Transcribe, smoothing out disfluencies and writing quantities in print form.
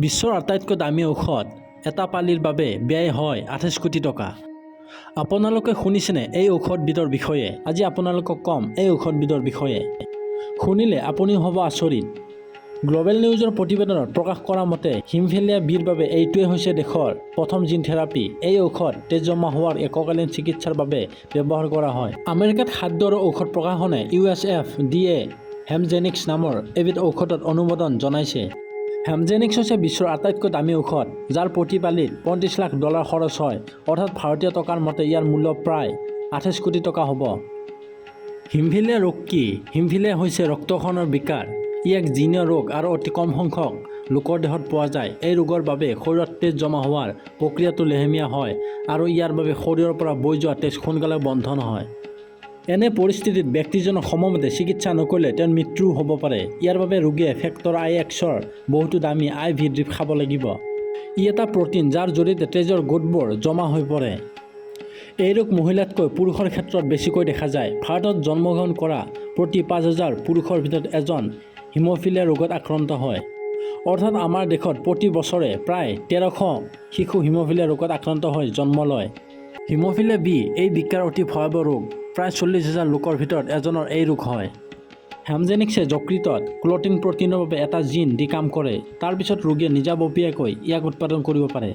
বিশ্বৰ আটাইতকৈ দামী ঔষধ এটা পালিৰ বাবে ব্যয় হয় 28 কোটি টকা। আপোনালোকে শুনিছেনে এই ঔষধবিধৰ বিষয়ে? আজি আপোনালোকক কম এই ঔষধবিধৰ বিষয়ে। শুনিলে আপুনি হ'ব আচৰিত। গ্ল'বেল নিউজৰ প্ৰতিবেদনত প্ৰকাশ কৰা মতে হিমফিলিয়া বিৰ বাবে এইটোৱে হৈছে দেশৰ প্ৰথম জিন থেৰাপি। এই ঔষধ তেজ জমা হোৱাৰ এককালীন চিকিৎসাৰ বাবে ব্যৱহাৰ কৰা হয়। আমেৰিকাত খাদ্য আৰু ঔষধ প্ৰশাসনে USFDA হেমজেনিক্স নামৰ এবিধ ঔষধত অনুমোদন জনাইছে। হেমজেনিক্স হৈছে বিশ্বৰ আটাইতকৈ দামী ঔষধ, যাৰ প্ৰতি পালিত $35 লাখ খৰচ হয়, অৰ্থাৎ ভাৰতীয় টকাৰ মতে ইয়াৰ মূল্য প্ৰায় 28 কোটি টকা হ'ব। হিমফিলিয়া ৰোগ কি? হিমফিলিয়া হৈছে ৰক্তক্ষৰণৰ বিকাৰ। ই এক জিনীয় ৰোগ আৰু অতি কম সংখ্যক লোকৰ দেহত পোৱা যায়। এই ৰোগৰ বাবে শৰীৰত তেজ জমা হোৱাৰ প্ৰক্ৰিয়াটো লেহেমীয়া হয় আৰু ইয়াৰ বাবে শৰীৰৰ পৰা বৈ যোৱা তেজ সোনকালে বন্ধ নহয়। এনে পৰিস্থিতিত ব্যক্তিজনক সময়মতে চিকিৎসা নকৰিলে তেওঁৰ মৃত্যুও হ'ব পাৰে। ইয়াৰ বাবে ৰোগীয়ে ফেক্টৰ IXৰ বহুতো দামী IV ড্ৰিপ খাব লাগিব। ই এটা প্ৰ'টিন যাৰ জৰিয়তে তেজৰ গোটবোৰ জমা হৈ পৰে। এই ৰোগ মহিলাতকৈ পুৰুষৰ ক্ষেত্ৰত বেছিকৈ দেখা যায়। ভাৰতত জন্মগ্ৰহণ কৰা প্ৰতি 5,000 পুৰুষৰ ভিতৰত এজন হিম'ফিলিয়া ৰোগত আক্ৰান্ত হয়। অৰ্থাৎ আমাৰ দেশত প্ৰতি বছৰে প্ৰায় 1300 শিশু হিম'ফিলিয়া ৰোগত আক্ৰান্ত হৈ জন্ম লয়। হিম'ফিলিয়া বি এই বিকাৰ অতি ভয়াৱহ ৰোগ। প্ৰায় 40,000 লোকৰ ভিতৰত এজনৰ এই ৰোগ হয়। হেমজেনিক্সে যকৃতত ক্লটিং প্ৰ'টিনৰ বাবে এটা জিন দি কাম কৰে। তাৰ পিছত ৰোগীয়ে নিজাববীয়াকৈ ইয়াক উৎপাদন কৰিব পাৰে।